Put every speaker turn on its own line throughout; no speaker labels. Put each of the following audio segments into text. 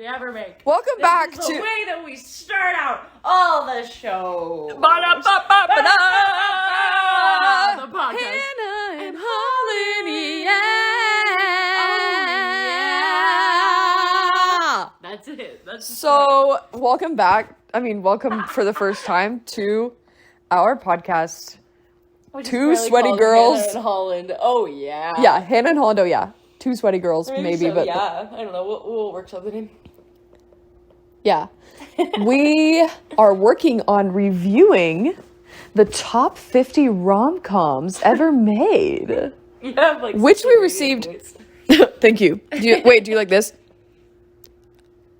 we ever make.
Welcome back
to the
to
way that we start out all the shows.
the
podcast.
Hannah and Holland, yeah.
That's it. That's
So, welcome back. Welcome for the first time to our podcast. Two sweaty girls.
Hannah and Holland. Oh, yeah.
Yeah, Hannah and Holland, oh yeah. Two sweaty girls, maybe
so,
but...
Yeah, I don't know. We'll workshop the name.
Yeah. We are working on reviewing the top 50 rom-coms ever made.
Yeah, like
Which we received... Thank you. Do you like this?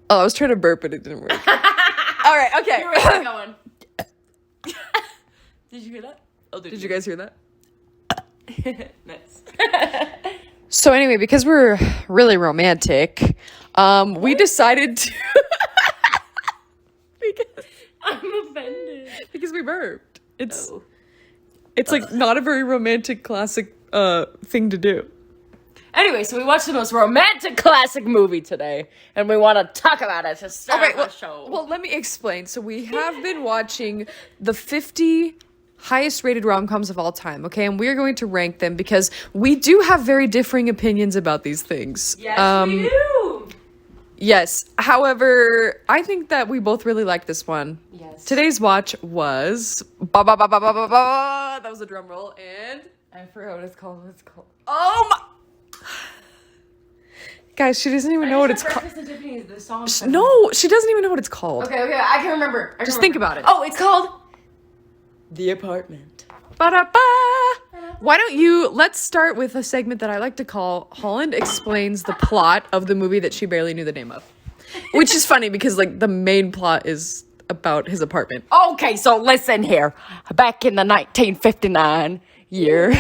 Oh, I was trying to burp, but it didn't work. All right, okay.
You were going. Did you hear that? Oh,
Did you guys hear that?
Nice.
So anyway, because we're really romantic, we decided to... because
I'm offended.
Because we burped. It's like not a very romantic classic thing to do.
Anyway, so we watched the most romantic classic movie today, and we want to talk about it to start the show.
Well, let me explain. So we have been watching the 50 highest rated rom-coms of all time, okay? And we're going to rank them because we do have very differing opinions about these things.
Yes, we do!
Yes. However, I think that we both really like this one.
Yes.
Today's watch was... That was a drum roll, and...
I forgot what it's called.
Oh my... Guys, she doesn't even know what it's called.
The song.
No, she doesn't even know what it's called.
Okay, I can remember.
Just think about it.
Oh, it's called The Apartment.
Ba-da-ba! Why don't you... Let's start with a segment that I like to call Holland Explains the Plot of the movie that she barely knew the name of. Which is funny because, like, the main plot is about his apartment.
Okay, so listen here. Back in the 1959 year...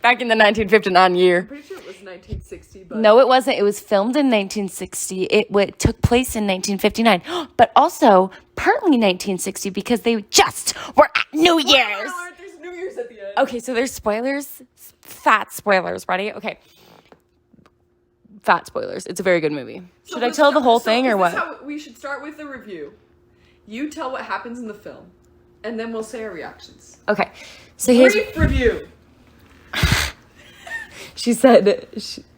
Back in the 1959 year.
I'm pretty sure it was 1960, but...
No, it wasn't. It was filmed in 1960. It took place in 1959. But also, partly 1960 because they just were at New Year's.
There's New Year's at the end.
Okay, so there's spoilers. Fat spoilers. Ready? Okay. Fat spoilers. It's a very good movie.
So
should I tell the whole thing or what?
How we should start with the review. You tell what happens in the film, and then we'll say our reactions.
Okay. So here's...
Brief review.
She said,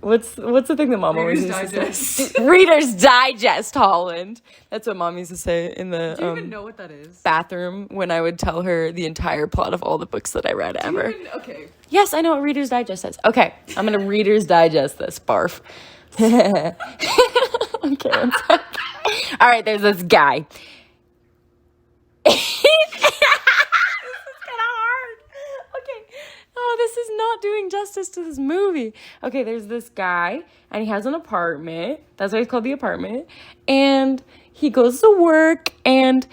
what's the thing that Mom always used to say? Reader's Digest, Holland. That's what Mom used to say in the
Do you even know what that is?
bathroom when I would tell her the entire plot of all the books that I read ever.
Okay.
Yes, I know what Reader's Digest says. Okay, I'm going to Reader's Digest this. Barf. Okay, one sec. All right, there's this guy. Oh, this is not doing justice to this movie. Okay, there's this guy, and he has an apartment. That's why it's called The Apartment. And he goes to work, and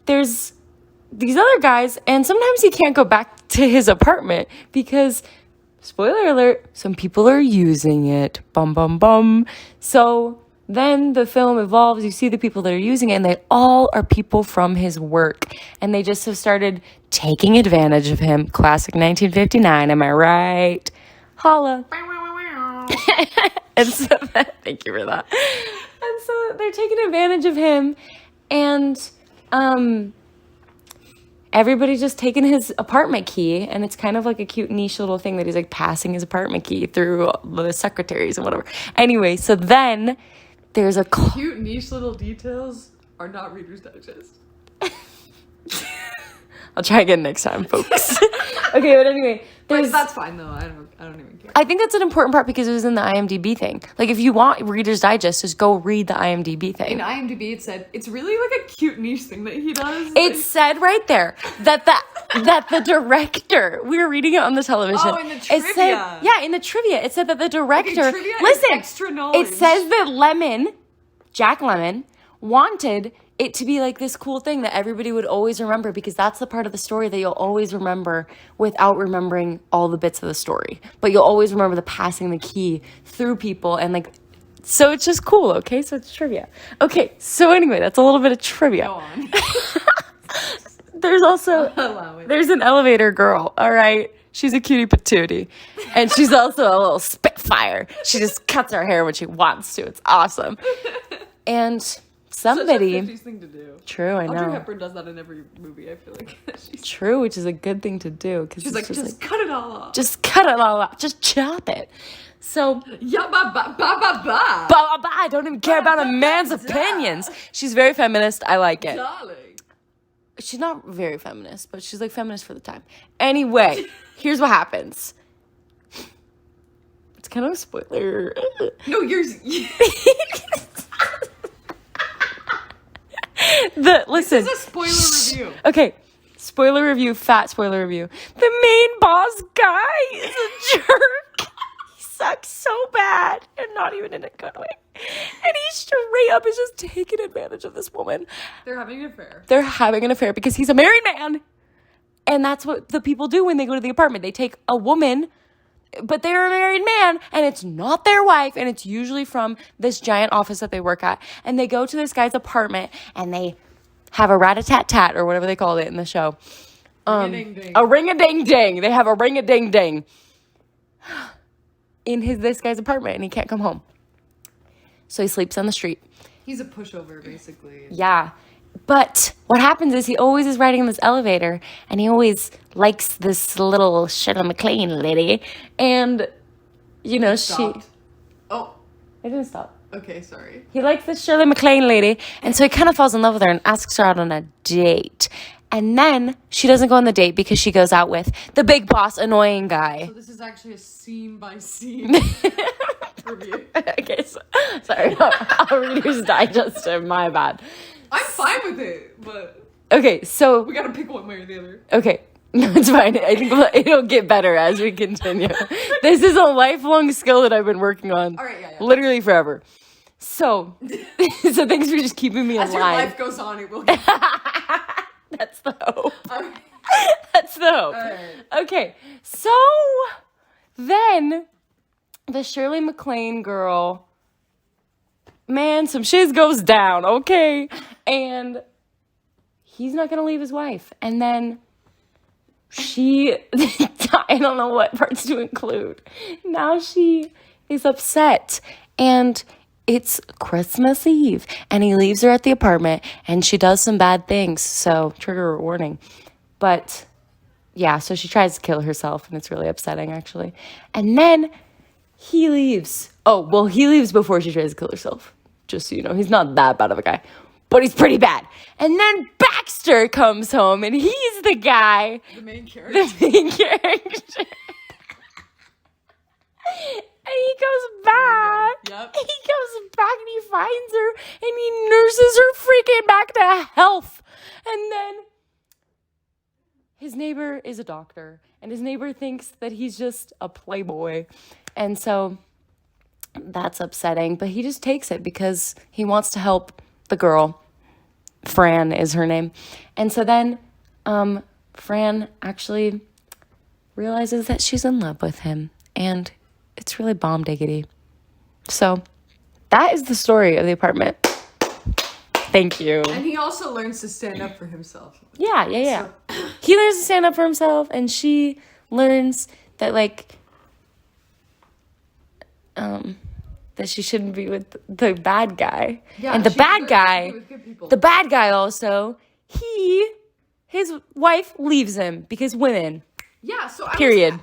there's these other guys, and sometimes he can't go back to his apartment because, spoiler alert, some people are using it. Bum, bum, bum. So... then the film evolves, you see the people that are using it, and they all are people from his work. And they just have started taking advantage of him. Classic 1959, am I right? Holla. And so, thank you for that. And so they're taking advantage of him, and everybody's just taking his apartment key, and it's kind of like a cute niche little thing that he's like passing his apartment key through the secretaries and whatever. Anyway, so then... there's a
cute niche little details are not Reader's Digest.
I'll try again next time, folks. Okay, but anyway,
that's fine though. I don't even care.
I think that's an important part because it was in the IMDb thing. Like, if you want Reader's Digest, just go read the IMDb thing.
In IMDb, it said it's really like a cute niche thing that he does.
It said right there that the director. We were reading it on the television.
Oh, in the trivia.
It said, yeah, in the trivia, it said that the director.
Okay, trivia
listen,
is extra knowledge.
It says that Lemmon, Jack Lemmon, wanted it to be like this cool thing that everybody would always remember because that's the part of the story that you'll always remember without remembering all the bits of the story. But you'll always remember the passing the key through people and like, so it's just cool, okay? So it's trivia. Okay, so anyway, that's a little bit of trivia.
Go on.
There's also, there's an elevator girl, all right? She's a cutie patootie. And she's also a little spitfire. She just cuts her hair when she wants to. It's awesome. And somebody...
Such a 50s thing to do.
True, I know.
Audrey Hepburn does that in every movie, I feel like.
True, which is a good thing to do.
She's like, just cut it all off.
Just cut it all off. Just chop it. So...
Yeah, ba ba ba ba ba.
Ba, ba, ba. I don't even care about a man's opinions. She's very feminist. I like it.
Darling.
She's not very feminist, but she's like feminist for the time. Anyway, here's what happens. It's kind of a spoiler.
No, you're...
Listen.
This is a spoiler review.
Okay, spoiler review, fat spoiler review. The main boss guy is a jerk. He sucks so bad, and not even in a good way. And he straight up is just taking advantage of this woman.
They're having an affair.
They're having an affair because he's a married man. And that's what the people do when they go to the apartment. They take a woman, but they're a married man, and it's not their wife, and it's usually from this giant office that they work at. And they go to this guy's apartment, and they have a rat-a-tat-tat, or whatever they called it in the show.
Ring-a-ding-ding.
A ring-a-ding-ding. They have a ring-a-ding-ding in this guy's apartment, and he can't come home. So he sleeps on the street.
He's a pushover, basically.
Yeah. But what happens is he always is riding in this elevator, and he always likes this little Shirley MacLaine lady. And, you know,
Stopped. Oh,
It didn't stop.
okay, sorry.
He likes this Shirley MacLaine lady, and so he kind of falls in love with her and asks her out on a date. And then she doesn't go on the date because she goes out with the big boss, annoying guy.
So this is actually a scene-by-scene review.
Okay, sorry. I'll Reader's Digest it. My bad.
I'm fine with it, but
Okay, so...
we gotta pick one way or the other.
Okay. No, it's fine. I think it'll get better as we continue. This is a lifelong skill that I've been working on.
All right, yeah.
Literally forever. So thanks for just keeping me
As
alive.
your life goes on, it will get...
That's the hope.
Alright.
That's the hope.
Alright.
Okay, so then the Shirley MacLaine girl, man, some shiz goes down, okay? And he's not gonna leave his wife. And then she, I don't know what parts to include. Now she is upset, and it's Christmas Eve, and he leaves her at the apartment, and she does some bad things, so trigger warning. But yeah, so she tries to kill herself, and it's really upsetting, actually. And then he leaves. Oh, well, he leaves before she tries to kill herself, just so you know. He's not that bad of a guy, but he's pretty bad. And then Baxter comes home, and he's the guy.
The main character.
The main character. And he comes back.
Yep.
He comes back and he finds her and he nurses her freaking back to health. And then his neighbor is a doctor, and his neighbor thinks that he's just a playboy. And so that's upsetting, but he just takes it because he wants to help the girl. Fran is her name. And so then Fran actually realizes that she's in love with him, and it's really bomb diggity. So that is the story of the apartment. Thank you.
And he also learns to stand up for himself.
Yeah. He learns to stand up for himself, and she learns that, like, that she shouldn't be with the bad guy.
Yeah,
and the
she
bad
learns
guy,
to be with good people.
the bad guy also, his wife leaves him because women.
Yeah, so
Period.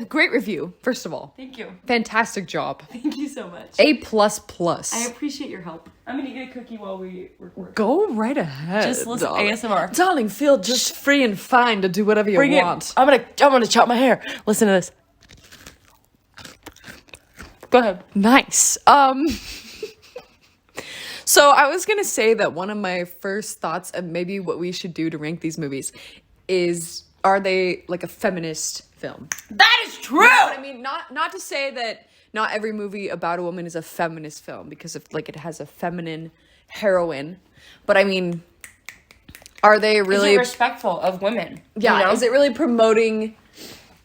Great review, first of all.
Thank you.
Fantastic job.
Thank you so much.
A++.
I appreciate your help. I'm gonna get a cookie while we record.
Go right ahead.
Just listen to
darling.
ASMR.
Darling, feel just free and fine to do whatever you
Bring
want.
it. I'm gonna chop my hair. Listen to this. Go ahead.
Nice. So I was gonna say that one of my first thoughts of maybe what we should do to rank these movies is, are they like a feminist film?
That is true.
But I mean, not to say that not every movie about a woman is a feminist film, because if like it has a feminine heroine, but I mean, are they really
Is it respectful of women?
Yeah,
You know?
is it really promoting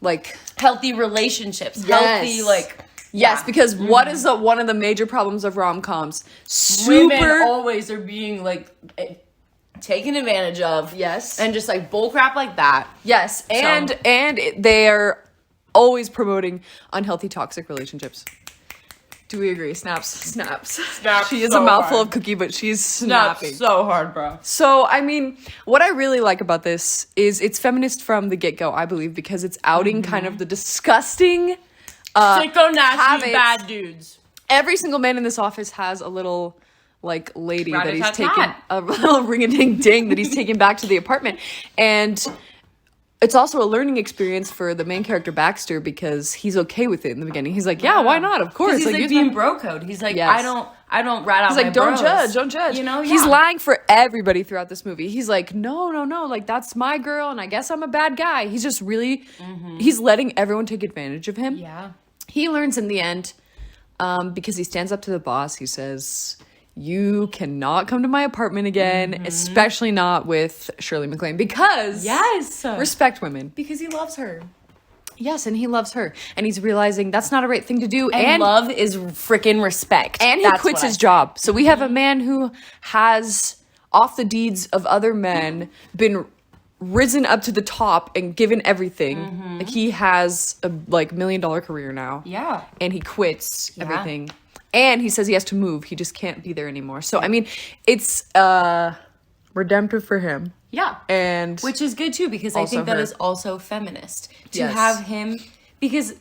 like
healthy relationships?
Yes.
Healthy, like,
yes,
yeah.
because what is one of the major problems of rom-coms?
Women
Super
always are being like taken advantage of.
Yes.
And just like bullcrap like that.
Yes. And they're always promoting unhealthy, toxic relationships. Do we agree? Snaps. She is
so
a mouthful
hard.
of cookie, but she's snapping.
So hard, bro.
So, I mean, what I really like about this is it's feminist from the get-go, I believe, because it's outing kind of the disgusting
Sicko, nasty,
habits.
bad dudes.
Every single man in this office has a little, like, lady that he's taken,
Rat-a-tat-tat.
a little ring-a-ding-ding that he's taken back to the apartment. And it's also a learning experience for the main character, Baxter, because he's okay with it in the beginning. He's like, yeah, why not? Of course.
He's like
use
being
my-
bro code. He's like,
Yes.
I don't rat out
He's
my
like, don't
bros.
judge.
You know,
He's
yeah.
lying for everybody throughout this movie. He's like, no, like, that's my girl, and I guess I'm a bad guy. He's just really, he's letting everyone take advantage of him.
Yeah.
He learns in the end, because he stands up to the boss. He says, you cannot come to my apartment again, especially not with Shirley MacLaine, because
Yes.
respect women.
Because he loves her.
Yes, and he loves her, and he's realizing that's not a right thing to do.
And love is freaking respect.
And he
That's
quits
what
his job. So we have a man who has, off the deeds of other men, been risen up to the top and given everything. Like, he has a $1 million career now.
Yeah.
And he quits everything. And he says he has to move. He just can't be there anymore. So, I mean, it's redemptive for him.
Yeah.
And
Which is good too, because I
Also
think that
her.
is also feminist to
Yes.
have him, because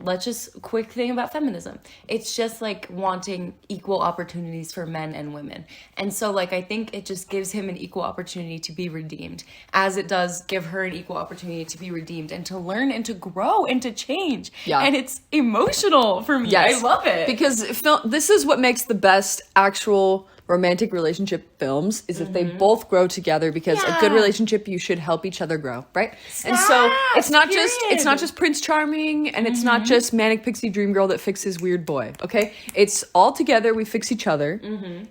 let's just quick thing about feminism. It's just like wanting equal opportunities for men and women. And so like, I think it just gives him an equal opportunity to be redeemed, as it does give her an equal opportunity to be redeemed and to learn and to grow and to change.
Yeah.
And it's emotional for me.
Yes.
I love it.
Because this is what makes the best actual romantic relationship films, is if they both grow together, because a good
Yeah.
relationship, you should help each other grow, right? And so it's not
Period.
just Prince Charming, and it's not just manic pixie dream girl that fixes weird boy, okay? It's all together, we fix each other,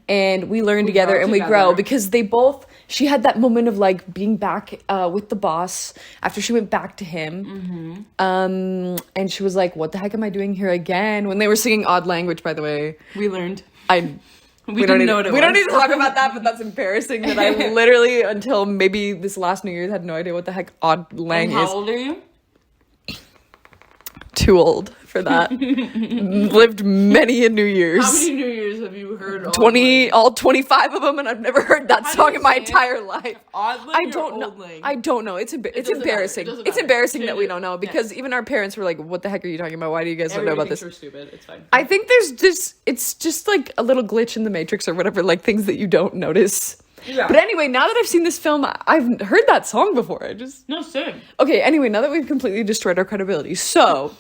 and we learn together
grow
and we
together.
grow, because she had that moment of like being back with the boss after she went back to him, and she was like, what the heck am I doing here again? When they were singing Odd Language, by the way.
we learned.
We
didn't know what it
We don't
was.
need to talk about that, but that's embarrassing that I literally, until maybe this last New Year's, had no idea what the heck Odd Lang
And how
is.
old are you?
Too old for that. Lived many a New Year's.
How many New Years have you heard?
25 of them, and I've never heard that
How do
song
you
in my
say it?
entire life.
Odd Lang
I
or
don't know.
Old Lang?
I don't know. It's
doesn't matter.
embarrassing.
It doesn't
It's
matter.
embarrassing that we
Change it.
don't know, because even our parents were like, "What the heck are you talking about? Why do you guys don't know about this?"
We're stupid. It's fine.
I think it's just like a little glitch in the Matrix or whatever, like things that you don't notice.
Yeah.
But anyway, now that I've seen this film, I've heard that song before.
No, same.
Okay, anyway, now that we've completely destroyed our credibility, so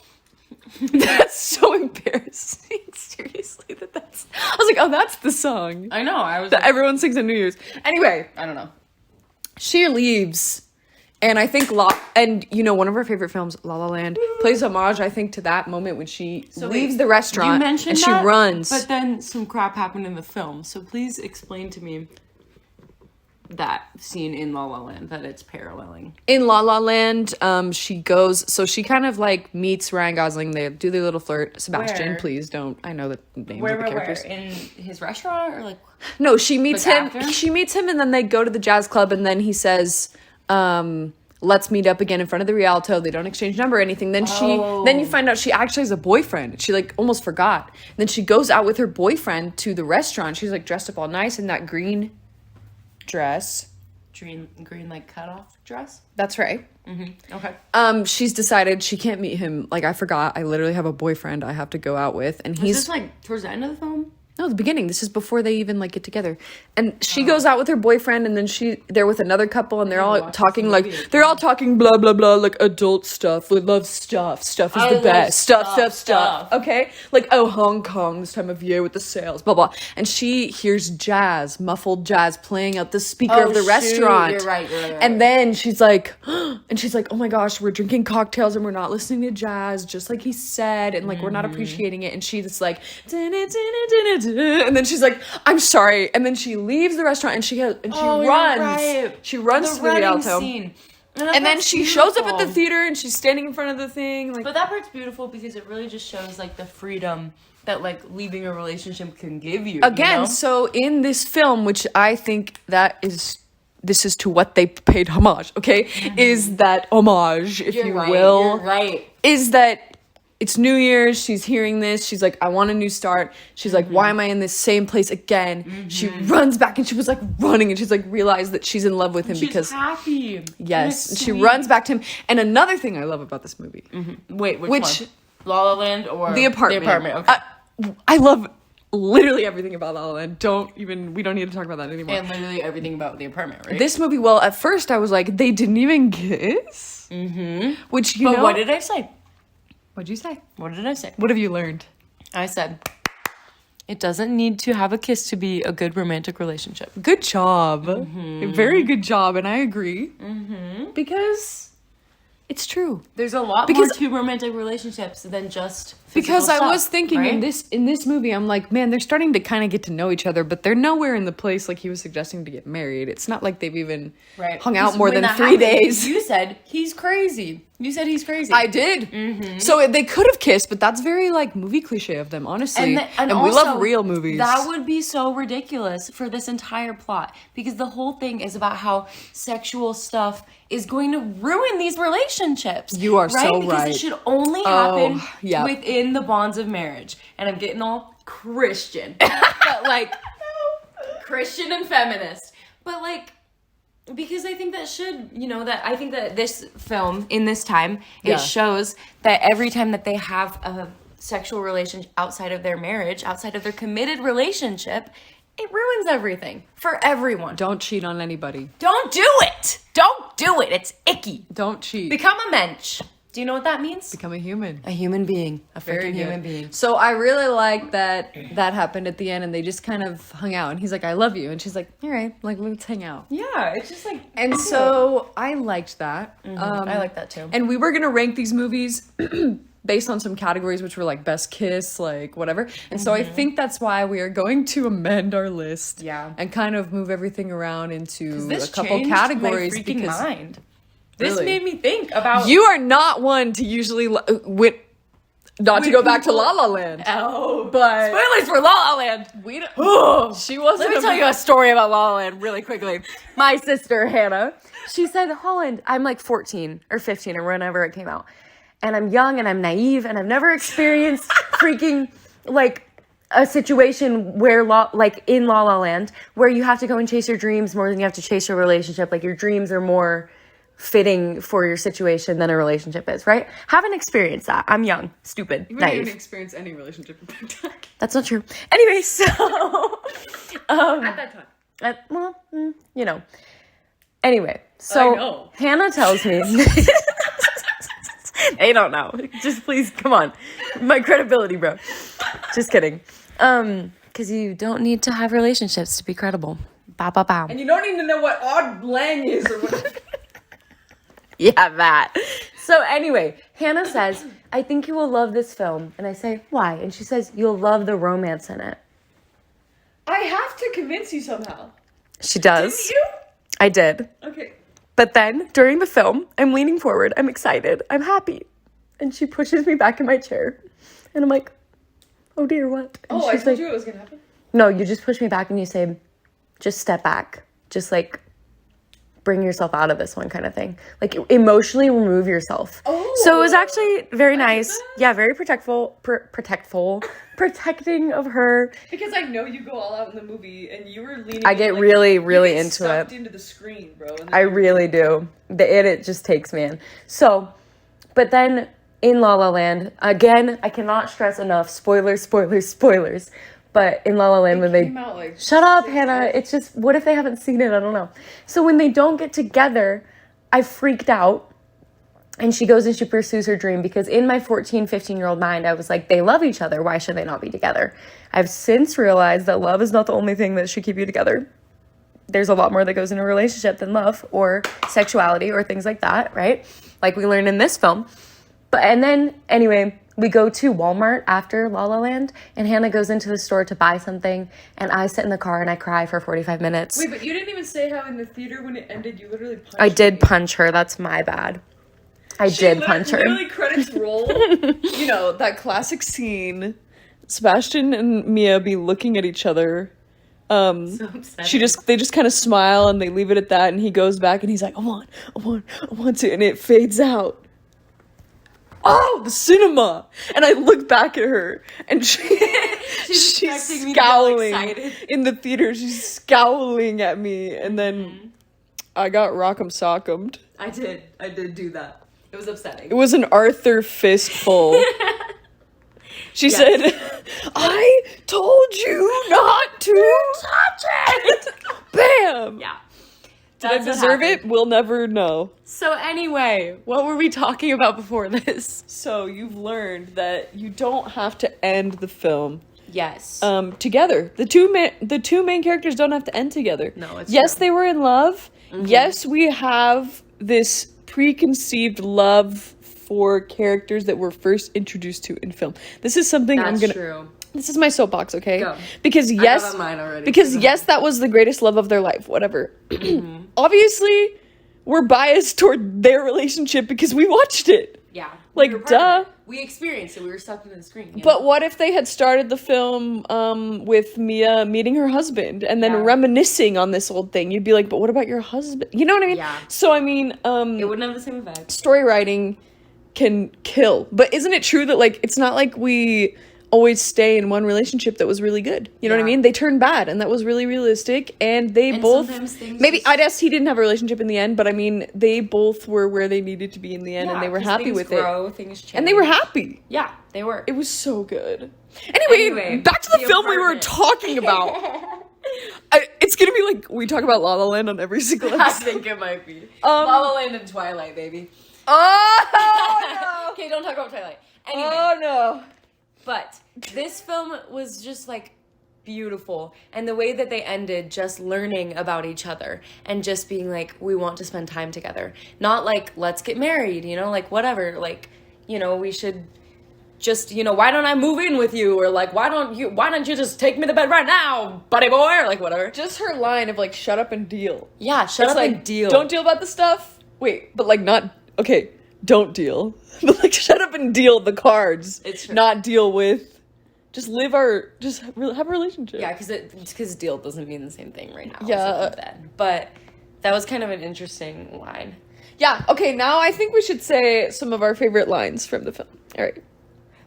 that's so embarrassing. Seriously, I was like, oh, that's the song
I know. I was.
that everyone sings on New Year's. Anyway,
I don't know.
she leaves. And I think one of her favorite films, La La Land, plays homage, I think, to that moment when she leaves the restaurant
You mentioned
and she
that,
runs.
but then some crap happened in the film. So please explain to me that scene in La La Land that it's paralleling.
In La La Land, she kind of like meets Ryan Gosling. They do their little flirt. Sebastian,
Where?
please don't. I know the names
Where,
of the characters.
in his restaurant or like?
No, she meets
Like
him.
after?
She meets him, and then they go to the jazz club, and then he says, let's meet up again in front of the Rialto. They don't exchange number or anything. Then then you find out she actually has a boyfriend. She like almost forgot. Then she goes out with her boyfriend to the restaurant. She's like dressed up all nice in that green dress.
Green like cutoff dress.
That's right.
Okay.
She's decided she can't meet him. Like, I forgot. I literally have a boyfriend I have to go out with, and
Is
he's
this like towards the end of the film?
No, the beginning. This is before they even like get together. And she goes out with her boyfriend, and then they're with another couple, and they're all
watch
talking
this
like
movie
they're all talking blah blah blah, like adult stuff. We love stuff. Stuff is
I
the
love
best. Stuff.
stuff.
Okay, like Hong Kong this time of year with the sales, blah blah. And she hears jazz, muffled jazz playing out the speaker of the
shoot,
restaurant.
you're right.
And then she's like, oh my gosh, we're drinking cocktails and we're not listening to jazz, just like he said, and like we're not appreciating it. And she's like, and then she's like, I'm sorry. And then she leaves the restaurant and she runs.
You're right.
She runs to the
running
Rialto.
scene.
And then she shows up at the theater and she's standing in front of the thing. Like,
But that part's beautiful because it really just shows like the freedom that like leaving a relationship can give you.
Again,
you know?
so in this film, which I think this is to what they paid homage, okay? Is that homage, if you will.
You're right.
Is that it's New Year's, she's hearing this, she's like, I want a new start. She's like, why am I in this same place again? She runs back and she was like running and she's like realized that she's in love with him because
happy.
yes, and she runs back to him. And another thing I love about this movie.
Wait, which one? La La Land or
The Apartment.
The Apartment, okay.
I love literally everything about La La Land. We don't need to talk about that anymore.
And literally everything about The Apartment, right?
This movie, well, at first I was like, they didn't even kiss? Which, you know.
But what did I say?
What'd you say?
What did I say?
What have you learned?
I said, it doesn't need to have a kiss to be a good romantic relationship.
Good job. Very good job, and I agree. Because it's true.
There's a lot more to romantic relationships than just physical
because I
stuff,
was thinking
right?
in this movie, I'm like, man, they're starting to kind of get to know each other, but they're nowhere in the place like he was suggesting to get married. It's not like they've even hung out more than 3 days.
You said he's crazy. You said he's crazy.
I did. So they could have kissed, but that's very like movie cliche of them, honestly. And
also,
we love real movies.
That would be so ridiculous for this entire plot because the whole thing is about how sexual stuff is going to ruin these relationships.
You are so
because
right.
it should only happen
yeah.
within the bonds of marriage. And I'm getting all Christian, but like Christian and feminist, but like. Because I think that I think that this film, in this time, it shows that every time that they have a sexual relationship outside of their marriage, outside of their committed relationship, it ruins everything for everyone.
Don't cheat on anybody.
Don't do it! Don't do it! It's icky.
Don't cheat.
Become a mensch. Do you know what that means?
Become a human.
A human being. A
Very
freaking
good.
human being.
So I really like that happened at the end and they just kind of hung out and he's like, I love you. And she's like, all right, like, let's hang out.
Yeah, it's just like...
And so I liked that.
I like that too.
And we were going to rank these movies based on some categories, which were like best kiss, like whatever. And so I think that's why we are going to amend our list.
Yeah.
And kind of move everything around into a couple
changed
categories.
my freaking
because
mind. This
Really?
made me think about...
You are not one to usually not to go back to La La Land.
Oh,
but
spoilers for La La Land.
We don't. She wasn't.
Let me tell you a story about La La Land really quickly. My sister Hannah, she said, "Holland, I'm like 14 or 15 or whenever it came out, and I'm young and I'm naive and I've never experienced freaking like a situation where like in La La Land where you have to go and chase your dreams more than you have to chase your relationship. Like your dreams are more fitting for your situation than a relationship is, right? Haven't experienced that. I'm young, stupid,
You
naive.
didn't experience any relationship at that time.
That's not true. Anyway, so
At that time.
Anyway, so
I know.
Hannah tells me they don't know. Just please, come on. My credibility, bro. Just kidding. Because you don't need to have relationships to be credible. Bow, bow, bow.
And you don't even know what odd lang is or whatever.
Yeah, that. So anyway, Hannah says, I think you will love this film. And I say, why? And she says, you'll love the romance in it.
I have to convince you somehow.
She does.
Didn't you?
I did.
Okay.
But then, during the film, I'm leaning forward. I'm excited. I'm happy. And she pushes me back in my chair. And I'm like, oh dear, what? And
I
she's
told
like,
you it was going to happen.
no, you just push me back and you say, just step back. Just like, bring yourself out of this one kind of thing. Like, emotionally remove yourself.
Oh.
So it was actually very nice. Yeah, very protecting of her.
Because I know you go all out in the movie and you were leaning.
I get really, really into
sucked
it.
into the screen, bro.
I really do. It just takes me in. So, but then in La La Land, again, I cannot stress enough, spoilers. But in La La Land, when they...
Like,
shut up, Hannah. It's just, what if they haven't seen it? I don't know. So when they don't get together, I freaked out. And she goes and she pursues her dream because in my 14, 15-year-old mind, I was like, they love each other. Why should they not be together? I've since realized that love is not the only thing that should keep you together. There's a lot more that goes in a relationship than love or sexuality or things like that, right? Like we learned in this film. And then, anyway... we go to Walmart after La La Land, and Hannah goes into the store to buy something, and I sit in the car and I cry for 45 minutes.
Wait, but you didn't even say how in the theater when it ended, you literally punched
I did
me.
punch her. That's my bad. I did punch her.
Literally credits roll. You know, that classic scene Sebastian and Mia be looking at each other.
So upsetting.
They just kind of smile and they leave it at that, and he goes back and he's like, I want to, and it fades out. Oh, the cinema! And I look back at her, and she's scowling in the theater. She's scowling at me, and then I got rock'em sock'emed.
I did do that. It was upsetting.
It was an Arthur fistful. She said, I told you not to touch it! Bam!
Yeah.
Did I deserve it? We'll never know.
So anyway, what were we talking about before this?
So you've learned that you don't have to end the film
Yes.
together. The two main characters don't have to end together.
No, it's
yes,
true.
they were in love. Mm-hmm. Yes, we have this preconceived love for characters that we're first introduced to in film. This is something
True.
This is my soapbox, okay?
Go.
Because yes,
mine already,
because yes, that was the greatest love of their life. Whatever. Mm-hmm. Obviously, we're biased toward their relationship because we watched it.
Yeah.
Like, duh.
We experienced it. We were stuck in the screen. You know?
But what if they had started the film with Mia meeting her husband and then reminiscing on this old thing? You'd be like, but what about your husband? You know what I mean?
Yeah.
So, I mean...
it wouldn't have the same effect.
Story writing can kill. But isn't it true that, like, it's not like we always stay in one relationship that was really good? You know what I mean? They turned bad, and that was really realistic, and both... Maybe, I guess he didn't have a relationship in the end, but I mean, they both were where they needed to be in the end, and they were happy with it.
Things change.
And they were happy.
Yeah, they were.
It was so good. Anyway, back to the film we were talking about. It's gonna be like we talk about La La Land on every single episode.
I think it might be. La La Land and Twilight, baby.
Oh, no.
Okay, don't talk about Twilight. Anyway.
Oh, no.
But this film was just, like, beautiful. And the way that they ended, just learning about each other and just being like, we want to spend time together. Not like, let's get married, you know, like, whatever. Like, you know, we should just, you know, why don't I move in with you? Or like, why don't you just take me to bed right now, buddy boy? Or like, whatever.
Just her line of like, shut up and deal.
Yeah, shut up and deal.
Don't deal about the stuff. Wait, but like not, okay, don't deal. But like, shut up and deal the cards.
It's true.
Not deal with, just have a relationship.
Yeah, because deal doesn't mean the same thing right now.
Yeah.
But that was kind of an interesting line.
Yeah, okay, now I think we should say some of our favorite lines from the film. All right.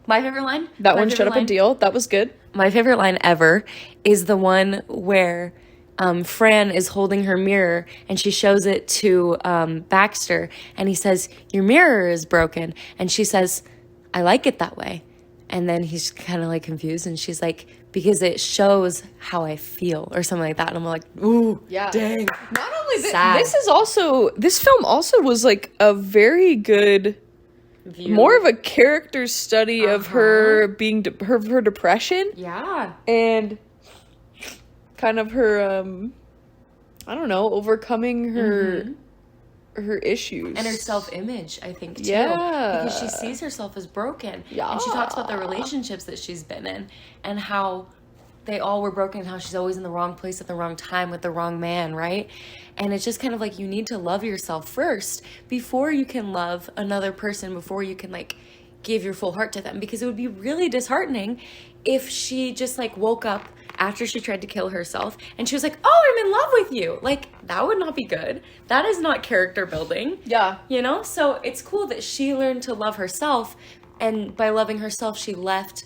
My favorite line?
That one, shut up and deal. That was good.
My favorite line ever is the one where Fran is holding her mirror and she shows it to Baxter and he says, your mirror is broken. And she says, I like it that way. And then he's kind of like confused and she's like, because it shows how I feel or something like that. And I'm like, ooh,
yeah.
Dang.
Not only this film also was like a very good... View. More of a character study of her being her depression.
Yeah.
And kind of her I don't know, overcoming her issues.
And her self-image, I think, too.
Yeah.
Because she sees herself as broken.
Yeah.
And she talks about the relationships that she's been in and how they all were broken and how she's always in the wrong place at the wrong time with the wrong man, right? And it's just kind of like you need to love yourself first before you can love another person, before you can like give your full heart to them. Because it would be really disheartening if she just like woke up after she tried to kill herself and she was like, oh, I'm in love with you. Like, that would not be good. That is not character building.
Yeah.
You know? So it's cool that she learned to love herself, and by loving herself, she left,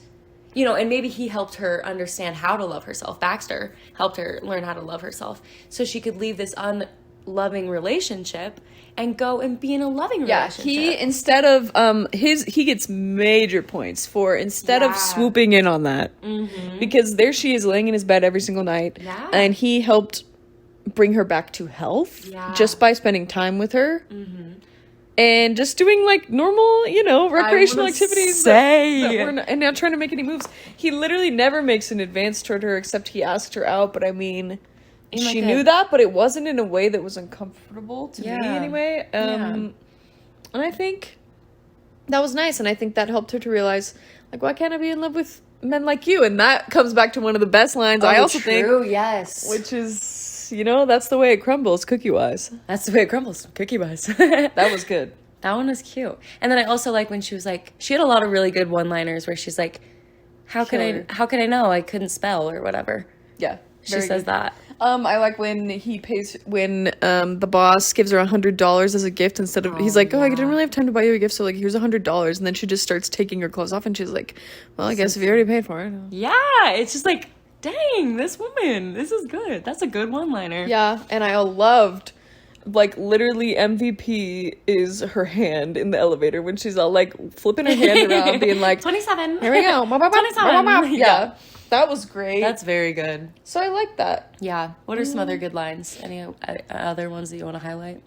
you know, and maybe he helped her understand how to love herself. Baxter helped her learn how to love herself so she could leave this unloving relationship and go and be in a loving relationship.
Yeah, he, instead of, he gets major points for instead of swooping in on that. Mm-hmm. Because there she is laying in his bed every single night.
Yeah.
And he helped bring her back to health just by spending time with her. Mm-hmm. And just doing like normal, you know, recreational activities. And not trying to make any moves. He literally never makes an advance toward her except he asked her out. But I mean, she knew that, but it wasn't in a way that was uncomfortable to me anyway. And I think that was nice. And I think that helped her to realize, like, why can't I be in love with men like you? And that comes back to one of the best lines I also think.
Yes.
Which is, you know, that's the way it crumbles cookie-wise.
That's the way it crumbles cookie-wise.
That was good.
That one was cute. And then I also like when she was like, she had a lot of really good one-liners where she's like, how could I know? I couldn't spell or whatever.
Yeah.
She says that.
I like when the boss gives her $100 as a gift instead of, he's like, I didn't really have time to buy you a gift, so like, here's $100, and then she just starts taking her clothes off, and she's like, well, I guess if you already paid for it.
Yeah, it's just like, dang, this woman, this is good. That's a good one-liner.
Yeah, and I loved, like, literally MVP is her hand in the elevator when she's all like flipping her hand around, being like,
27.
Here we go.
27.
Yeah. That was great.
That's very good.
So I like that.
Yeah. What are some other good lines? Any other ones that you want to highlight?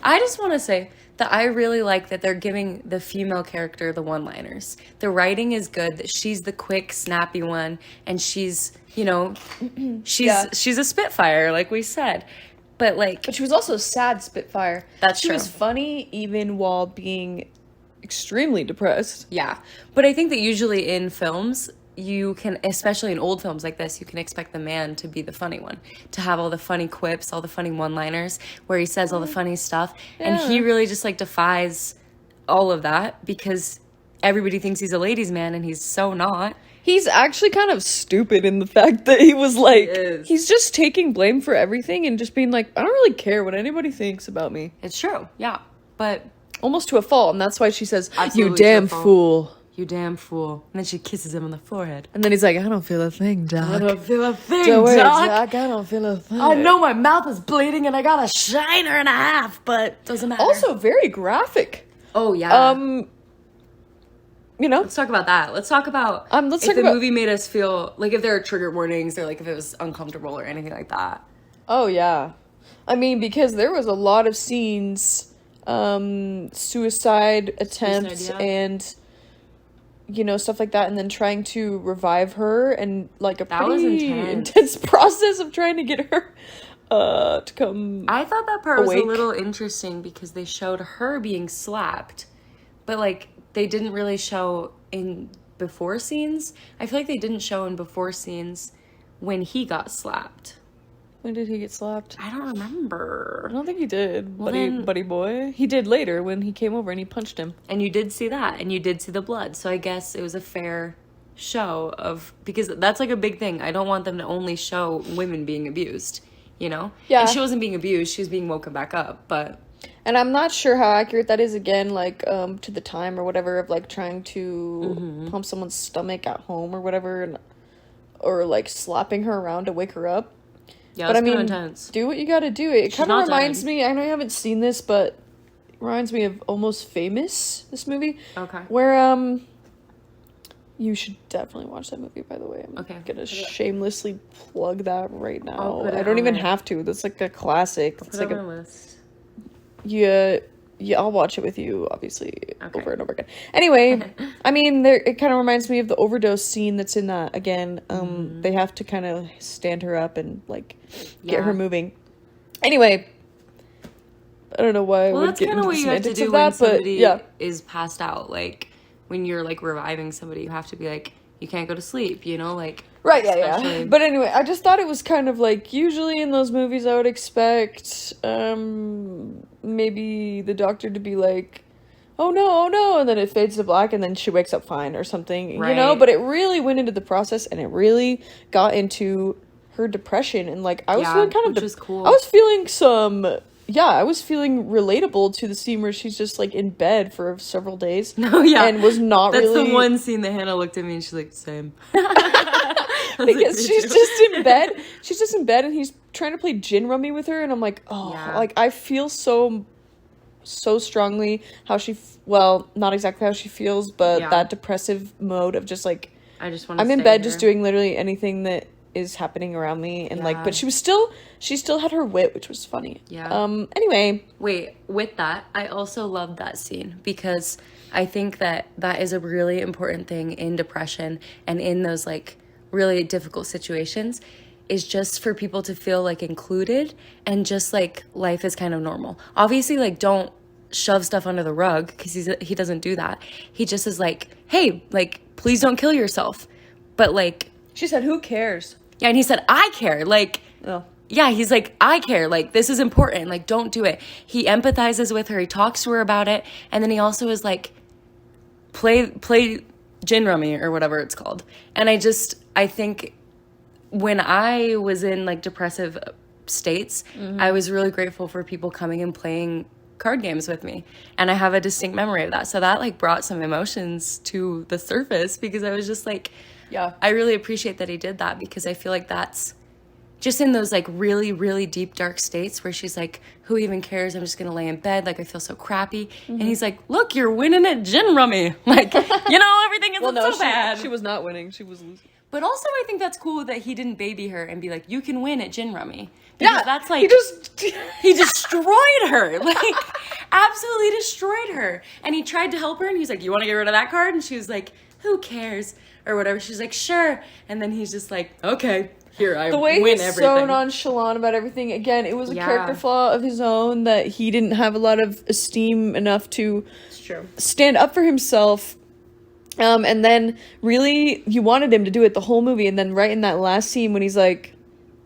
I just want to say that I really like that they're giving the female character the one-liners. The writing is good, that she's the quick, snappy one, and she's, she's a spitfire, like we said. But
she was also a sad spitfire.
That's
true. She was funny even while being extremely depressed.
Yeah. But I think that usually in films, you can, especially in old films like this, you can expect the man to be the funny one, to have all the funny quips, all the funny one-liners, where he says all the funny stuff. Yeah. And he really just defies all of that because everybody thinks he's a ladies' man and he's so not.
He's actually kind of stupid in the fact that he was like, he's just taking blame for everything and just being like, I don't really care what anybody thinks about me.
It's true, yeah. But
almost to a fault, and that's why she says,
you damn fool. You damn fool. And then she kisses him on the forehead.
And then he's like, I don't feel a thing, Doc.
I don't feel a thing,
Doc.
I
don't feel a thing.
I know my mouth is bleeding and I got a shiner and a half, but doesn't matter.
Also very graphic.
Oh, yeah.
Let's
talk about that. Let's talk about if the movie made us feel, like if there are trigger warnings or like if it was uncomfortable or anything like that.
Oh, yeah. I mean, because there was a lot of scenes, suicide attempts and... stuff like that, and then trying to revive her, and like a pretty intense process of trying to get her to come.
I thought that part was a little interesting because they showed her being slapped, but like they didn't really show in before scenes. I feel like they didn't show in before scenes when he got slapped.
When did he get slapped?
I don't remember.
I don't think he did. Buddy boy. He did later when he came over and he punched him.
And you did see that. And you did see the blood. So I guess it was a fair show of... Because that's like a big thing. I don't want them to only show women being abused. Yeah. And she wasn't being abused. She was being woken back up. But...
And I'm not sure how accurate that is, again, like, to the time or whatever of, like, trying to pump someone's stomach at home or whatever. Or, like, slapping her around to wake her up.
Yeah, but I mean, intense.
Do what you gotta do. It kind of reminds me, I know you haven't seen this, but it reminds me of Almost Famous, this movie.
Okay.
Where, you should definitely watch that movie, by the way. I'm gonna shamelessly plug that right now. I don't even have to. That's like a classic. It's like a list. Yeah, I'll watch it with you, obviously, over and over again. Anyway, I mean, it kind of reminds me of the overdose scene that's in that. Again, they have to kind of stand her up and, like, get her moving. Anyway, I don't know why I would get into the semantics of that, but yeah.
Is passed out. Like, when you're, like, reviving somebody, you have to be, like, you can't go to sleep, like...
Right, yeah. But anyway, I just thought it was kind of like, usually in those movies I would expect maybe the doctor to be like, oh no, and then it fades to black and then she wakes up fine or something, but it really went into the process and it really got into her depression, and like I was feeling kind of
cool.
I was feeling I was feeling relatable to the scene where she's just like in bed for several days.
No, yeah.
And was not
That's
really...
the one scene that Hannah looked at me and she's like, same.
Because she's just in bed. She's just in bed and he's trying to play gin rummy with her, and I'm like, like I feel so strongly how she not exactly how she feels, but that depressive mode of just like I'm in bed just doing literally anything that is happening around me, and like, but she still had her wit, which was funny. Anyway,
wait, with that, I also loved that scene because I think that is a really important thing in depression and in those like really difficult situations, is just for people to feel like included and just like life is kind of normal. Obviously, like, don't shove stuff under the rug because he doesn't do that. He just is like, hey, like, please don't kill yourself. But like,
she said, who cares?
Yeah, and he said, I care. Like, yeah, he's like, I care. Like, this is important. Like, don't do it. He empathizes with her. He talks to her about it. And then he also is like, play gin rummy or whatever it's called. And I think when I was in like depressive states, I was really grateful for people coming and playing card games with me, and I have a distinct memory of that. So that like brought some emotions to the surface, because I was just like, I really appreciate that he did that, because I feel like that's just in those like really, really deep dark states where she's like, who even cares, I'm just gonna lay in bed, like I feel so crappy. And he's like, look, you're winning at gin rummy, like, you know, everything isn't so bad.
She was not winning, she was losing.
But also I think that's cool that he didn't baby her and be like, you can win at gin rummy. Because that's like, he destroyed her, like, absolutely destroyed her. And he tried to help her, and he's like, you want to get rid of that card? And she was like, who cares? Or whatever. She's like, sure. And then he's just like, okay, here, I win everything.
The way he's so nonchalant about everything, again, it was a character flaw of his own, that he didn't have a lot of esteem enough to stand up for himself. And then really, you wanted him to do it the whole movie, and then right in that last scene when he's like,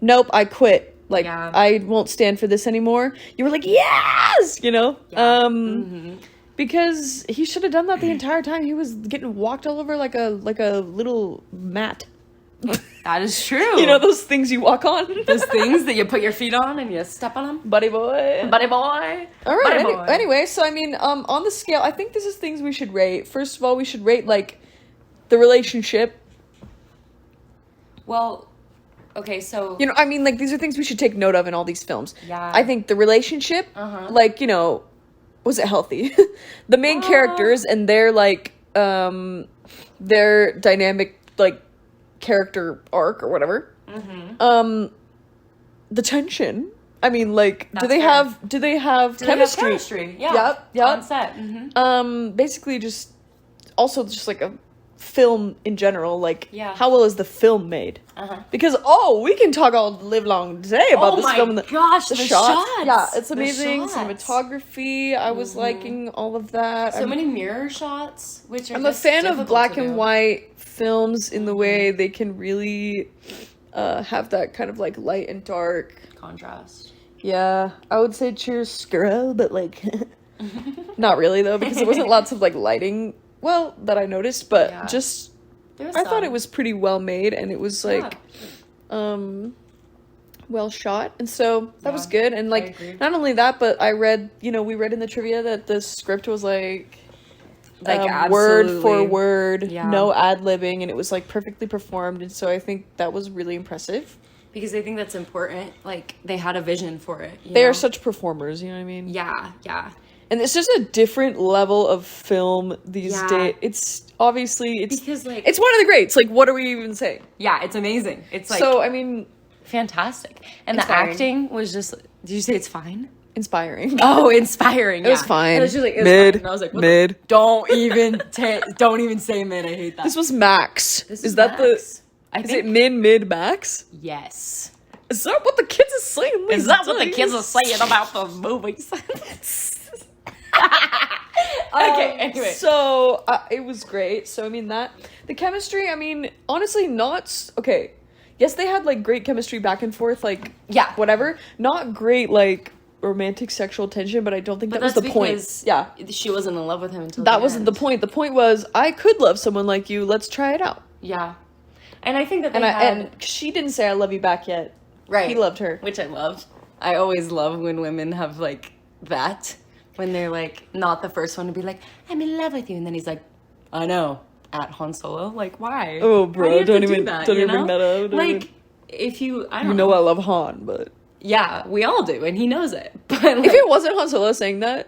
nope, I quit. Like, I won't stand for this anymore. You were like, yes! You know? Because he should have done that the entire time. He was getting walked all over like a little mat.
That is true.
You know those things you walk on?
Those things that you put your feet on and you step on them?
Buddy boy.
Buddy boy.
All right. Anyway, so I mean, on the scale, I think this is things we should rate. First of all, we should rate, like, the relationship.
Well... Okay, so...
You know, I mean, like, these are things we should take note of in all these films.
Yeah.
I think the relationship, like, you know, was it healthy? The main characters and their, like, their dynamic, like, character arc or whatever. The tension. I mean, like, do they have chemistry?
Yeah.
Yep.
On set.
Basically just... Also, just, like, a film in general, like, how well is the film made? Because we can talk all live long day about this film.
Oh my gosh, the shots.
Yeah, it's amazing. Cinematography, I was liking all of that.
So many mirror shots, which are
I'm a fan of black and white films in the way they can really have that kind of like light and dark
contrast.
Yeah, I would say chiaroscuro, but like not really though, because there wasn't lots of like lighting that I noticed, but just I thought it was pretty well made, and it was like well shot, and so that was good. And like not only that, but I read, you know, we read in the trivia that the script was like word for word, no ad-libbing, and it was like perfectly performed, and so I think that was really impressive.
Because I think that's important. Like, they had a vision for it.
They are such performers, you know what I mean?
Yeah.
And it's just a different level of film these days. It's obviously
because like
it's one of the greats. Like, what are we even saying?
Yeah, it's amazing. It's like,
so I mean,
fantastic. And inspiring. The acting was just. Did you say it's fine?
Inspiring.
Oh, inspiring.
It was fine.
It was just like
mid.
And I was like,
mid.
Don't even say mid. I hate that.
This was max. Is that
max.
Is it mid max?
Yes.
Is that what the kids are saying?
Is that what the kids are saying about the movies? Okay, anyway.
So, it was great. So, I mean, the chemistry, I mean, honestly, okay. Yes, they had, like, great chemistry back and forth, like, whatever. Not great, like, romantic sexual tension, but I don't think that was the point. Yeah.
She wasn't in love with him until
that wasn't the point. The point was, I could love someone like you. Let's try it out.
Yeah. And I think that
and she didn't say I love you back yet.
Right.
He loved her.
Which I loved. I always love when women have, like, that. When they're, like, not the first one to be like, I'm in love with you. And then he's like, I know. At Han Solo. Like, why?
Oh, bro. Don't even bring that up.
Like, if you... I don't know.
You know I love Han, but...
Yeah, we all do. And he knows it. But like,
if it wasn't Han Solo saying that,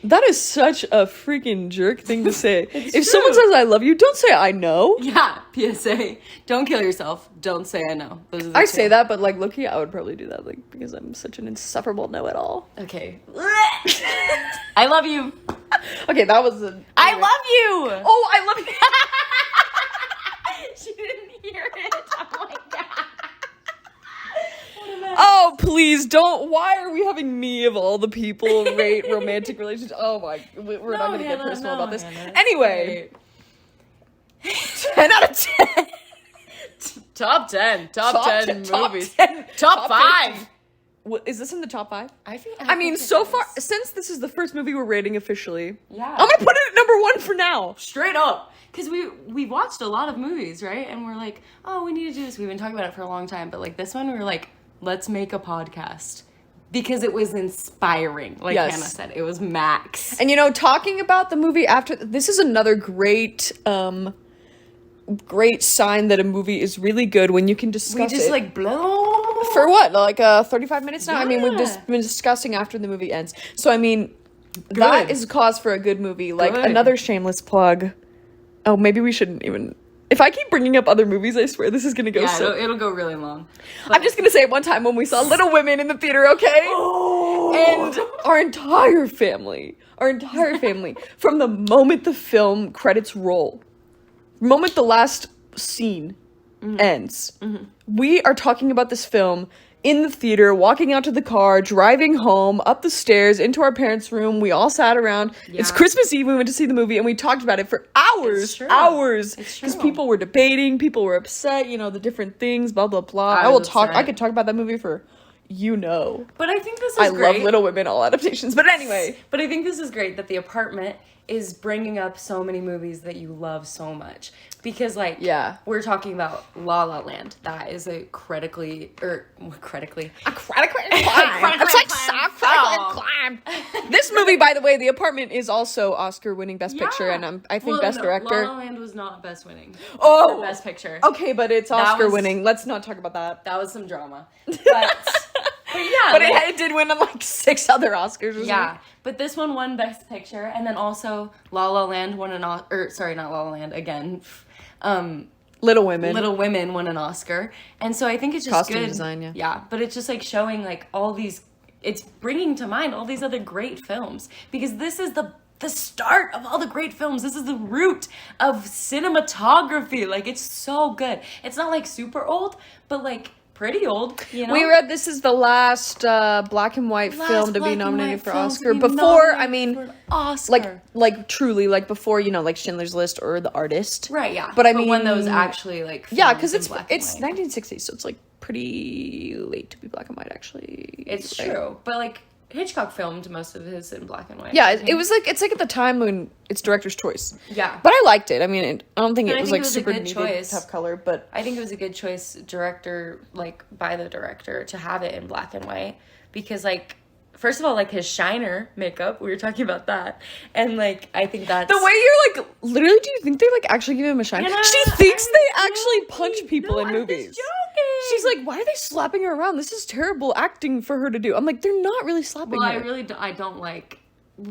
that is such a freaking jerk thing to say. If someone says I love you, don't say I know.
Yeah, PSA. Don't kill yourself. Don't say I know. Those are the
I
two.
say that, but like, low-key, I would probably do that, like, because I'm such an insufferable know-it-all.
Okay. I love you.
Okay, that was
I love you.
Oh, I love you.
She didn't hear it. Oh my god.
Oh, please don't. Why are we having me of all the people rate romantic relationships? Oh my, we're not going to get personal about this.
Hannah,
anyway, 10 out of 10.
Top 10. Top 10 movies.
10.
Top 5.
Is this in the top 5?
I
mean,
think
so
it
far,
is.
since this is the first movie we're rating officially,
Yeah.
I'm gonna put it at number 1 for now.
Straight up. Because we watched a lot of movies, right? And we're like, oh, we need to do this. We've been talking about it for a long time. But, like, this one, we were like, let's make a podcast. Because it was inspiring. Like
Yes.
Hannah said. It was max.
And, talking about the movie after... This is another great sign that a movie is really good when you can discuss
We just,
it.
like, blow.
For what? Like 35 minutes now? I mean, we've
Yeah.
just been discussing after the movie ends. So, I mean, that
Good.
is cause for a good movie. Like,
Good.
another shameless plug. Oh, maybe we shouldn't even... If I keep bringing up other movies, I swear this is going to go so...
it'll go really long.
I'm just going to say one time when we saw Little Women in the theater, okay?
Oh.
And our entire family, from the moment the film credits roll, moment the last scene ends, we are talking about this film in the theater, walking out to the car, driving home, up the stairs, into our parents' room. We all sat around.
Yeah.
It's Christmas Eve. We went to see the movie, and we talked about it for hours.
It's true.
Hours.
It's
Because
true.
people were debating, people were upset, the different things, blah, blah, blah.
I
I will
was
talk. I
upset.
could talk about that movie for,
But I think this is
I
great.
love Little Women, all adaptations. But anyway.
But I think this is great that The Apartment is bringing up so many movies that you love so much. Because, like,
Yeah.
we're talking about La La Land. That is a critically...
This movie, by the way, The Apartment, is also Oscar-winning Best Picture, and I think Best Director.
La La Land was not Best Winning.
Oh!
Or Best Picture.
Okay, but it's
That
Oscar-winning. Let's not talk about that.
That was some drama. But yeah.
But
like,
it did win like 6 other Oscars or
yeah.
something.
But this one won Best Picture, and then also La La Land won an Oscar. Sorry, not La La Land, again.
Little Women.
Little Women won an Oscar. And so I think it's just
Costume
good.
design, yeah.
Yeah, but it's just like showing like all these, it's bringing to mind all these other great films. Because this is the start of all the great films. This is the root of cinematography. Like, it's so good. It's not like super old, but like pretty old, you know?
We read this is the last black and white film to be nominated for Oscar. Before, I mean,
Oscar.
like truly, like before, like Schindler's List or The Artist.
Right, yeah.
But I mean,
when those actually like
yeah, because
filmed
it's
in black and white.
1960s, so it's like pretty late to be black and white, actually.
It's
Like,
true, but like Hitchcock filmed most of his in black and white.
Yeah, it was like it's like at the time when it's director's choice.
Yeah.
But I liked it. I mean, I don't think
And
it
I
was
think
like
it was a
super
good
needed
choice.
to have color, but
I think it was a good choice, by the director, to have it in black and white. Because, like, first of all, like, his shiner makeup, we were talking about that. And, like, I think that's...
the way you're, like, literally, do you think they, like, actually give him a shine?
Yeah,
She thinks
I'm
they actually
joking.
punch people
No,
in
I'm
movies.
just joking.
She's like, why are they slapping her around? This is terrible acting for her to do. I'm like, they're not really slapping
Well,
her.
I don't like...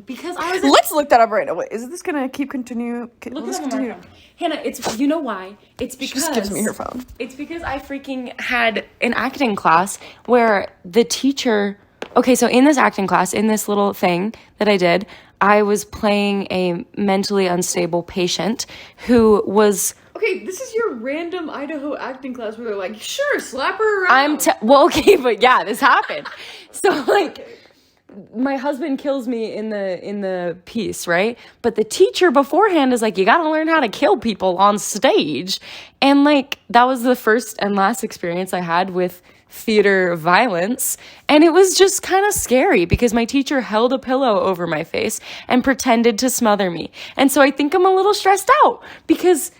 Because I was...
Let's look that up right now. Wait, is this gonna keep continue?
Look
Let's
at it on my phone. Hannah, it's... You know why? It's because...
She just gives me her phone.
It's because I freaking had an acting class where the teacher... Okay, so in this acting class, in this little thing that I did, I was playing a mentally unstable patient who was...
Okay, this is your random Idaho acting class where they're like, sure, slap her around.
Well, okay, but yeah, this happened. So, like... My husband kills me in the piece, right? But the teacher beforehand is like, you gotta learn how to kill people on stage. And like, that was the first and last experience I had with theater violence. And it was just kind of scary because my teacher held a pillow over my face and pretended to smother me. And so I think I'm a little stressed out because,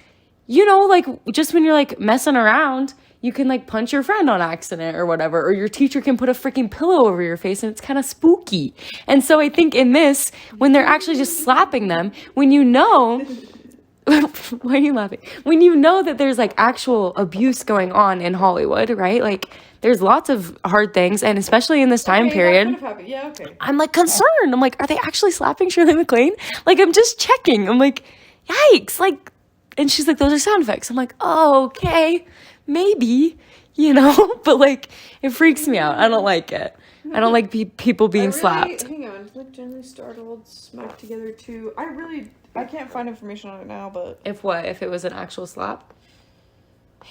like, just when you're like messing around, you can like punch your friend on accident or whatever, or your teacher can put a freaking pillow over your face and it's kind of spooky. And so I think in this, when they're actually just slapping them, when why are you laughing? When you know that there's like actual abuse going on in Hollywood, right? Like there's lots of hard things, and especially in this time period,
Yeah, okay.
I'm like concerned. I'm like, are they actually slapping Shirley MacLaine? Like, I'm just checking. I'm like, yikes. Like, and she's like, those are sound effects. I'm like, oh, okay. Maybe, but like, it freaks me out. I don't like it. I don't like people being slapped.
Hang on, like generally startled, smacked together too. I can't find information on it now, but
If it was an actual slap?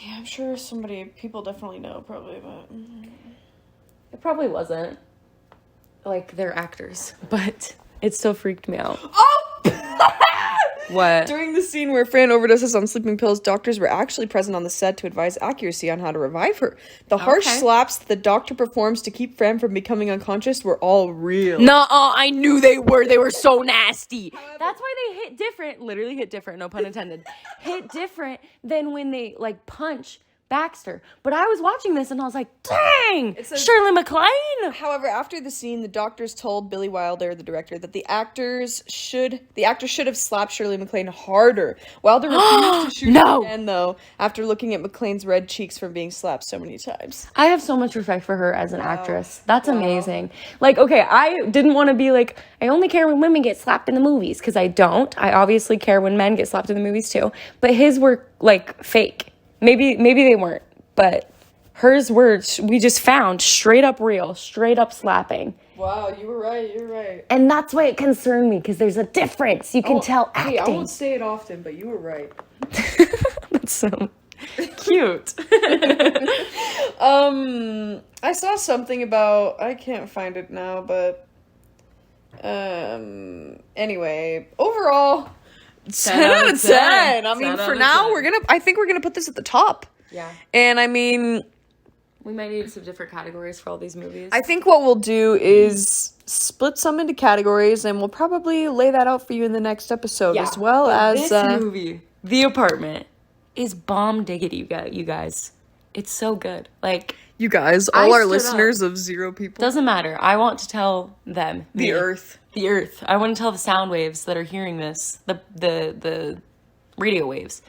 yeah, I'm sure people definitely know probably, but
It probably wasn't. Like, they're actors, but it still freaked me out.
oh,
What?
During the scene where Fran overdoses on sleeping pills, doctors were actually present on the set to advise accuracy on how to revive her. The harsh slaps the doctor performs to keep Fran from becoming unconscious were all real.
Nuh-uh, I knew they were. They were so nasty. That's why they hit different. Literally hit different. No pun intended. Hit different than when they like punch Baxter. But I was watching this and I was like, dang, Shirley MacLaine.
However, after the scene, the doctors told Billy Wilder, the director, that the actor should have slapped Shirley MacLaine harder. Wilder refused to shoot again, though, after looking at MacLaine's red cheeks from being slapped so many times.
I have so much respect for her as an actress. That's amazing. Like, okay, I didn't want to be like, I only care when women get slapped in the movies, because I don't. I obviously care when men get slapped in the movies too. But his were like fake. Maybe they weren't, but hers were, we just found straight up real, straight up slapping.
Wow, you were right.
And that's why it concerned me, because there's a difference. You can tell acting.
Hey, I won't say it often, but you were right.
That's so cute.
I saw something about, I can't find it now, but anyway, overall, 10 out of 10. I mean, for now, I think we're gonna put this at the top.
Yeah.
And I mean,
we might need some different categories for all these movies.
I think what we'll do is split some into categories, and we'll probably lay that out for you in the next episode, as well as
this movie, The Apartment, is bomb diggity, you guys. It's so good. Like,
you guys, all our listeners of 0 people.
Doesn't matter. I want to tell them.
The Earth.
I want to tell the sound waves that are hearing this, the radio waves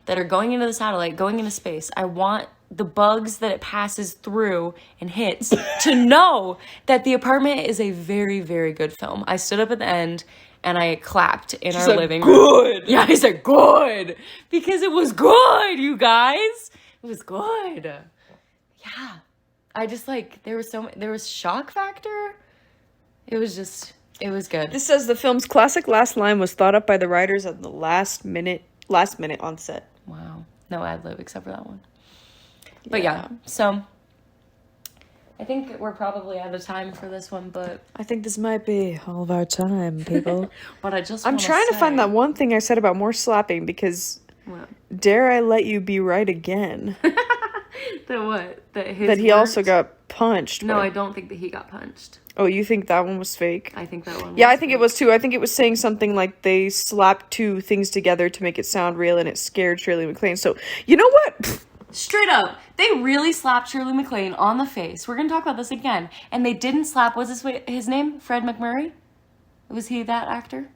that are going into the satellite, going into space. I want the bugs that it passes through and hits to know that The Apartment is a very, very good film. I stood up at the end and I clapped in our living room. Good. Yeah, I said good because it was good, you guys. It was good. Yeah. I just there was shock factor. It was good.
This says the film's classic last line was thought up by the writers at the last minute on set.
Wow. No ad lib except for that one. But yeah, so I think we're probably out of time for this one, but
I think this might be all of our time, people.
But
I'm trying to find that one thing I said about more slapping because dare I let you be right again.
That what?
That he also got punched.
No, I don't think that he got punched.
Oh, you think that one was fake?
I think that one was
I think it was too. I think it was saying something like they slapped 2 things together to make it sound real and it scared Shirley MacLaine. So, you know what?
Straight up, they really slapped Shirley MacLaine on the face. We're going to talk about this again. And they didn't slap, his name? Fred MacMurray? Was he that actor?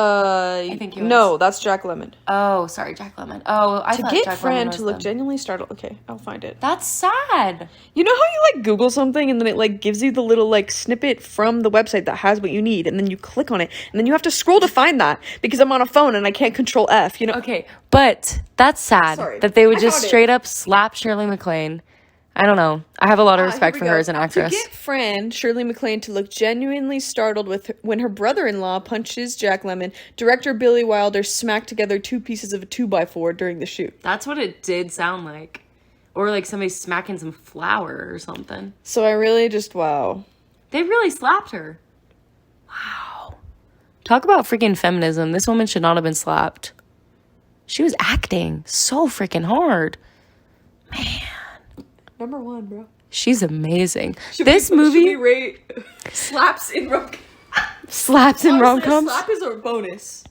I think he was.
No, that's Jack Lemmon.
Oh, sorry, Jack Lemmon. Oh, I thought Jack Lemmon was
To get Fran to look genuinely startled. Okay, I'll find it.
That's sad.
You know how you Google something and then it gives you the little snippet from the website that has what you need, and then you click on it and then you have to scroll to find that because I'm on a phone and I can't control F. Okay,
but that's sad that they would just straight up slap Shirley MacLaine. I don't know. I have a lot of respect for her as an actress.
To get Fran, Shirley MacLaine, to look genuinely startled when her brother-in-law punches Jack Lemmon, director Billy Wilder smacked together 2 pieces of a 2x4 during the shoot.
That's what it did sound like. Or somebody smacking some flour or something.
So I really wow.
They really slapped her. Wow. Talk about freaking feminism. This woman should not have been slapped. She was acting so freaking hard. Man.
Number 1, bro.
She's amazing.
Should we rate slaps in rom-coms?
Slaps in rom-coms?
A slap is a bonus.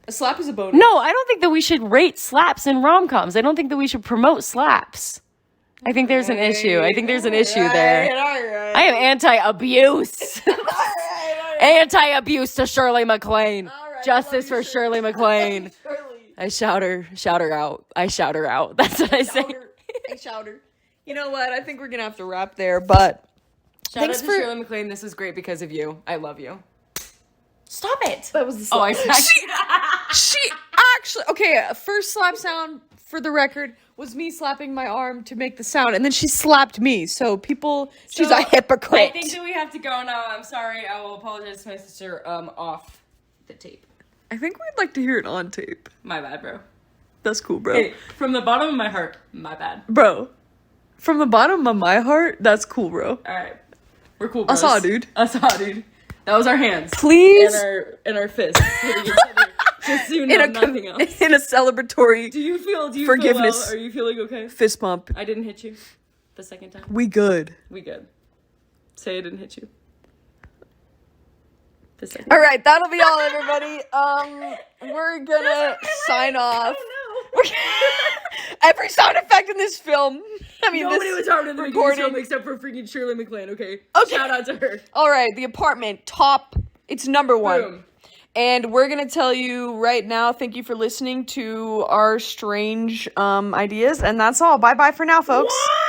A slap is a bonus.
No, I don't think that we should rate slaps in rom-coms. I don't think that we should promote slaps. I think there's an issue. I think there's an issue there.
All right.
I am anti-abuse. Anti-abuse to Shirley MacLaine. Justice for Shirley MacLaine. I shout her out. That's what I say.
I shout her. You know what? I think we're going to have to wrap there, but
Shout out to Shirley MacLaine. This is great because of you. I love you. Stop it.
That was the slap.
Oh, I
she actually... Okay, first slap sound, for the record, was me slapping my arm to make the sound, and then she slapped me. So people... she's a hypocrite.
I think that we have to go now. I'm sorry. I will apologize to my sister off the tape.
I think we'd like to hear it on tape.
My bad, bro.
That's cool, bro.
Hey, from the bottom of my heart, my bad.
Bro. From the bottom of my heart, that's cool, bro.
Alright. We're cool, bros.
dude.
That was our hands.
Please.
And our fists hitting each other. Just so you know, nothing else.
In a celebratory
Do you feel
forgiveness.
well? Are you feeling okay?
Fist bump.
I didn't hit you the second time.
We good.
We good. Say I didn't hit you. The second.
All right, that'll be all, everybody. We're gonna sign off. Every sound effect in this film. I mean,
nobody was harmed in the
recording
film except for freaking Shirley MacLaine. Okay. Shout out to her.
All right, The Apartment, top. It's number 1.
Boom.
And we're gonna tell you right now. Thank you for listening to our strange ideas, and that's all. Bye bye for now, folks.
What?